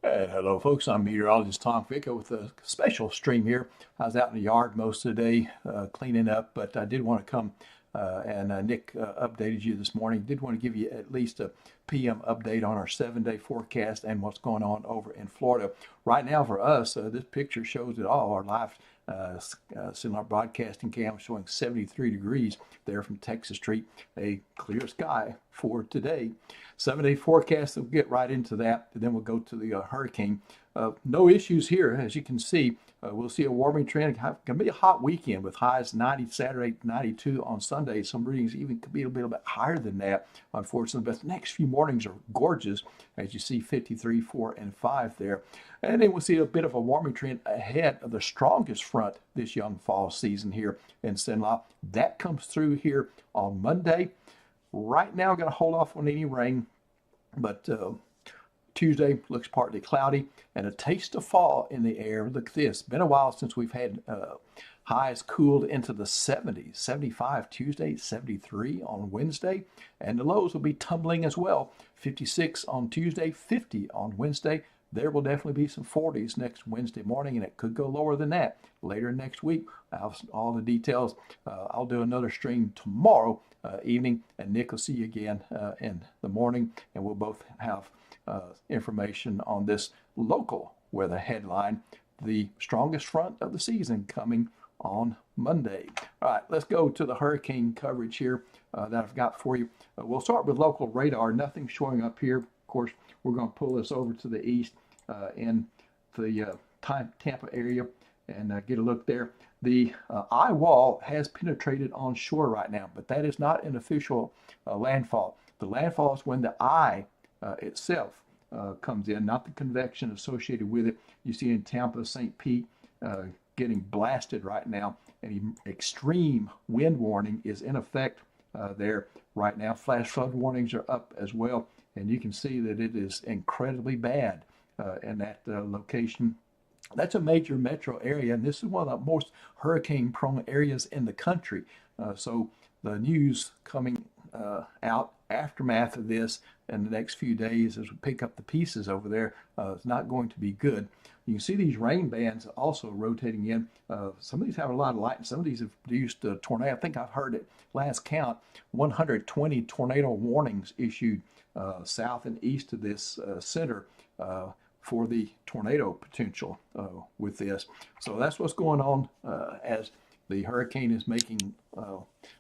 Hello, folks. I'm meteorologist Tom Ficko with a special stream here. I was out in the yard most of the day cleaning up, but I did want to come and Nick updated you this morning. Did want to give you at least a PM update on our 7-day forecast and what's going on over in Florida. Right now, for us, this picture shows it all. Our live Cenla broadcasting cam showing 73 degrees there from Texas Street, a clear sky for today. 7-day forecast, we'll get right into that, and then we'll go to the hurricane. No issues here, as you can see. We'll see a warming trend. It's going to be a hot weekend with highs 90 Saturday, 92 on Sunday. Some readings even could be a little bit higher than that, unfortunately. But the next few mornings are gorgeous, as you see 53, 4, and 5 there. And then we'll see a bit of a warming trend ahead of the strongest front this young fall season here in Cenla. That comes through here on Monday. Right now, going to hold off on any rain, but Tuesday looks partly cloudy and a taste of fall in the air. Look at this. Been a while since we've had highs cooled into the 70s. 75 Tuesday, 73 on Wednesday, and the lows will be tumbling as well. 56 on Tuesday, 50 on Wednesday. There will definitely be some 40s next Wednesday morning, and it could go lower than that later next week. I'll have all the details. I'll do another stream tomorrow evening, and Nick will see you again in the morning, and we'll both have information on this local weather headline, the strongest front of the season coming on Monday. All right, let's go to the hurricane coverage here that I've got for you. We'll start with local radar. Nothing showing up here. Of course, we're going to pull this over to the east in the Tampa area and get a look there. The eye wall has penetrated on shore right now, but that is not an official landfall. The landfall is when the eye itself comes in, not the convection associated with it. You see in Tampa, St. Pete getting blasted right now. An extreme wind warning is in effect there right now. Flash flood warnings are up as well, and you can see that it is incredibly bad in that location. That's a major metro area, and this is one of the most hurricane-prone areas in the country. So the news coming out, aftermath of this in the next few days as we pick up the pieces over there, is not going to be good. You can see these rain bands also rotating in. Some of these have a lot of light, and some of these have produced a tornado. I think I've heard at last count 120 tornado warnings issued south and east of this center for the tornado potential with this. So that's what's going on as the hurricane is making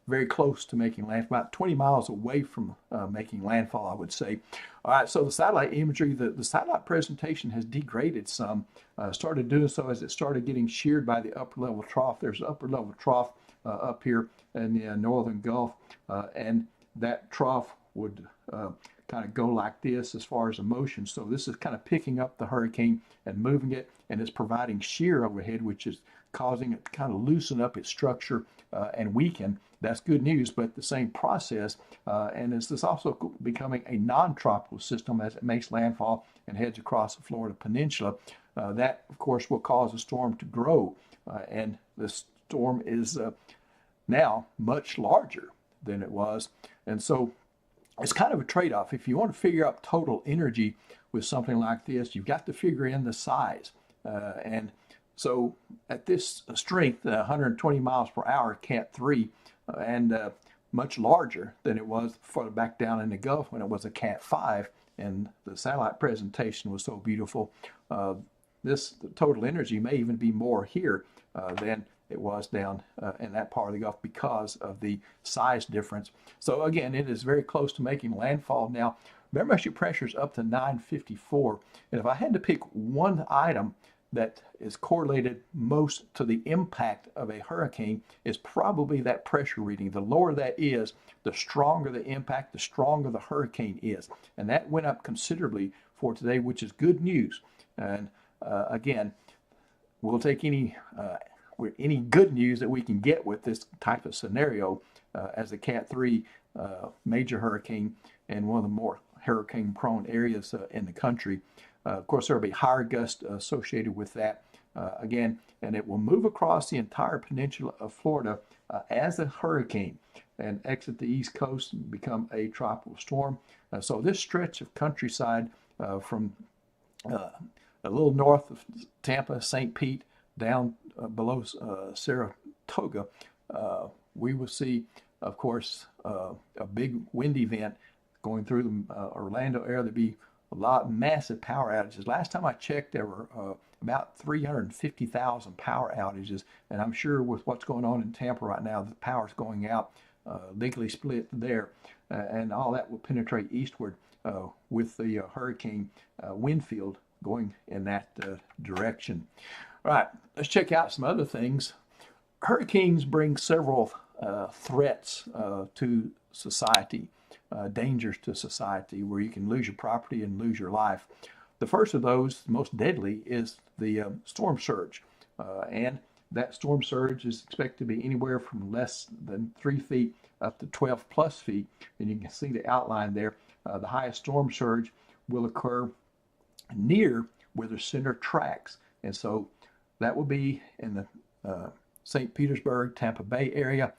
very close to making landfall, about 20 miles away from making landfall, I would say. All right, so the satellite imagery, the satellite presentation has degraded some, started doing so as it started getting sheared by the upper level trough. There's an upper level trough up here in the northern Gulf, and that trough would kind of go like this as far as the motion. So this is kind of picking up the hurricane and moving it, and it's providing shear overhead, which is causing it to kind of loosen up its structure and weaken. That's good news, but the same process, and this is also becoming a non-tropical system as it makes landfall and heads across the Florida Peninsula. That, of course, will cause a storm to grow, and the storm is now much larger than it was. And so it's kind of a trade-off. If you want to figure out total energy with something like this, you've got to figure in the size. And so at this strength, 120 miles per hour, Cat 3, and much larger than it was further back down in the Gulf when it was a Cat 5, and the satellite presentation was so beautiful. The total energy may even be more here than it was down in that part of the Gulf because of the size difference. So again, it is very close to making landfall now. Barometric pressure is up to 954, and if I had to pick one item that is correlated most to the impact of a hurricane, is probably that pressure reading. The lower that is, the stronger the impact, the stronger the hurricane is. And that went up considerably for today, which is good news. And again, we'll take any good news that we can get with this type of scenario as a Cat 3 major hurricane and one of the more hurricane-prone areas in the country. Of course, there will be higher gusts associated with that again, and it will move across the entire peninsula of Florida as a hurricane and exit the East Coast and become a tropical storm. So this stretch of countryside from uh, a little north of Tampa, St. Pete, down below Saratoga, we will see, of course, a big wind event going through the Orlando area. There'll be a lot massive power outages. Last time I checked, there were about 350,000 power outages, and I'm sure with what's going on in Tampa right now, the power's going out, legally split there, and all that will penetrate eastward with the hurricane wind field going in that direction. All right, let's check out some other things. Hurricanes bring several threats to society, dangers to society, where you can lose your property and lose your life. The first of those, most deadly, is the storm surge. And that storm surge is expected to be anywhere from less than 3 feet up to 12 plus feet. And you can see the outline there. The highest storm surge will occur near where the center tracks. And so that will be in the St. Petersburg, Tampa Bay area.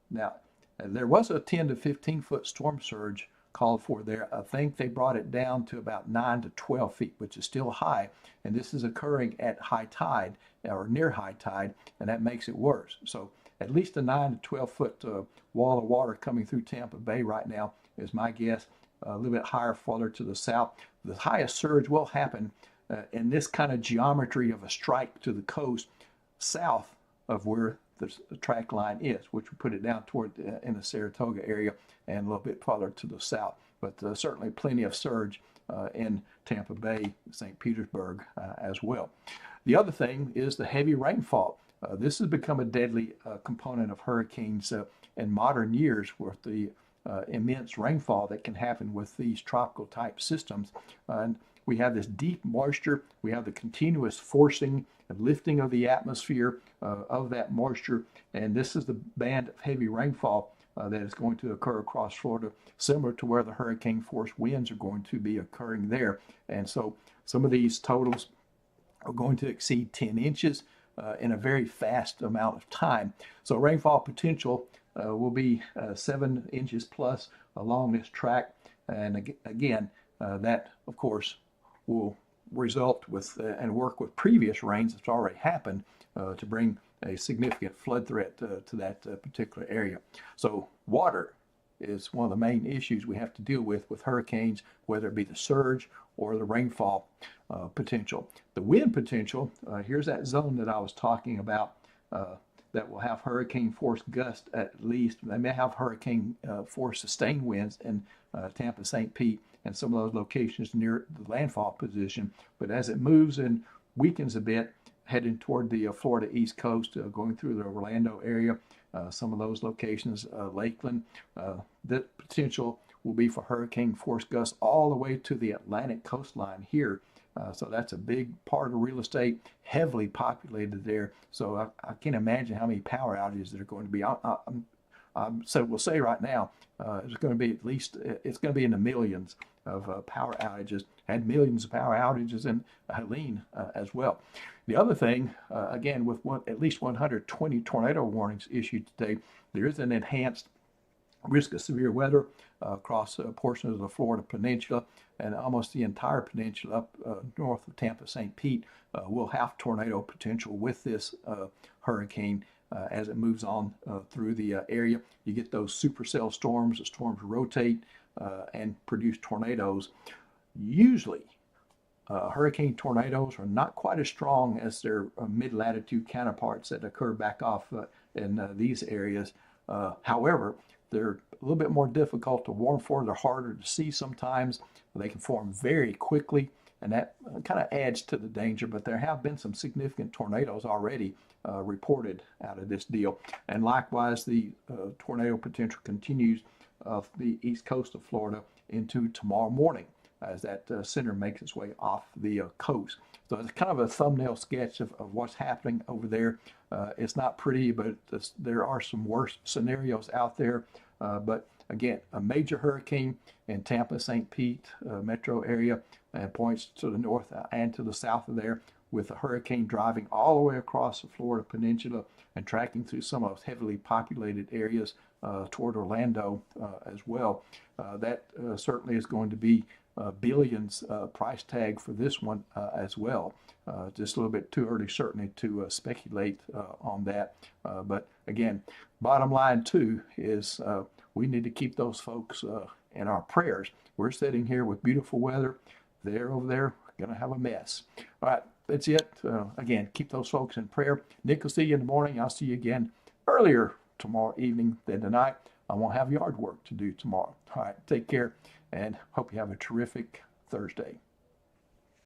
Now, there was a 10 to 15 foot storm surge called for there. I think they brought it down to about 9 to 12 feet, which is still high. And this is occurring at high tide or near high tide, and that makes it worse. So at least a 9 to 12 foot wall of water coming through Tampa Bay right now is my guess. A little bit higher farther to the south. The highest surge will happen in this kind of geometry of a strike to the coast south of where the track line is, which would put it down toward in the Saratoga area and a little bit farther to the south. But certainly plenty of surge in Tampa Bay, St. Petersburg as well. The other thing is the heavy rainfall. This has become a deadly component of hurricanes in modern years, with the immense rainfall that can happen with these tropical type systems. And we have this deep moisture. We have the continuous forcing and lifting of the atmosphere of that moisture. And this is the band of heavy rainfall that is going to occur across Florida, similar to where the hurricane force winds are going to be occurring there. And so some of these totals are going to exceed 10 inches in a very fast amount of time. So rainfall potential will be 7 inches plus along this track. And again, that, of course, will result with and work with previous rains that's already happened to bring a significant flood threat to that particular area. So water is one of the main issues we have to deal with hurricanes, whether it be the surge or the rainfall potential. The wind potential, here's that zone that I was talking about that will have hurricane force gust at least. They may have hurricane force sustained winds in Tampa, St. Pete, and some of those locations near the landfall position. But as it moves and weakens a bit, heading toward the Florida East Coast, going through the Orlando area, some of those locations, Lakeland, the potential will be for hurricane force gusts all the way to the Atlantic coastline here. So that's a big part of real estate, heavily populated there. So I can't imagine how many power outages there are going to be. So we'll say right now, it's going to be at least, it's going to be in the millions of power outages, and millions of power outages in Helene as well. The other thing, again, with at least 120 tornado warnings issued today, there is an enhanced risk of severe weather across portions of the Florida Peninsula, and almost the entire peninsula up north of Tampa, St. Pete will have tornado potential with this hurricane as it moves on through the area. You get those supercell storms. The storms rotate and produce tornadoes. Usually, hurricane tornadoes are not quite as strong as their mid-latitude counterparts that occur back off in these areas. However, they're a little bit more difficult to warn for. They're harder to see sometimes. They can form very quickly, and that kind of adds to the danger. But there have been some significant tornadoes already reported out of this deal. And likewise, the tornado potential continues off the east coast of Florida into tomorrow morning as that center makes its way off the coast. So it's kind of a thumbnail sketch of what's happening over there. It's not pretty, but there are some worse scenarios out there. But again, a major hurricane in Tampa, St. Pete metro area, and points to the north and to the south of there, with a hurricane driving all the way across the Florida Peninsula and tracking through some of those heavily populated areas toward Orlando as well. That certainly is going to be billions price tag for this one as well. Just a little bit too early, certainly, to speculate on that. But again, bottom line too is we need to keep those folks in our prayers. We're sitting here with beautiful weather. They're over there going to have a mess. All right, that's it. Again, keep those folks in prayer. Nick will see you in the morning. I'll see you again earlier tomorrow evening than tonight. I won't have yard work to do tomorrow. All right, take care and hope you have a terrific Thursday.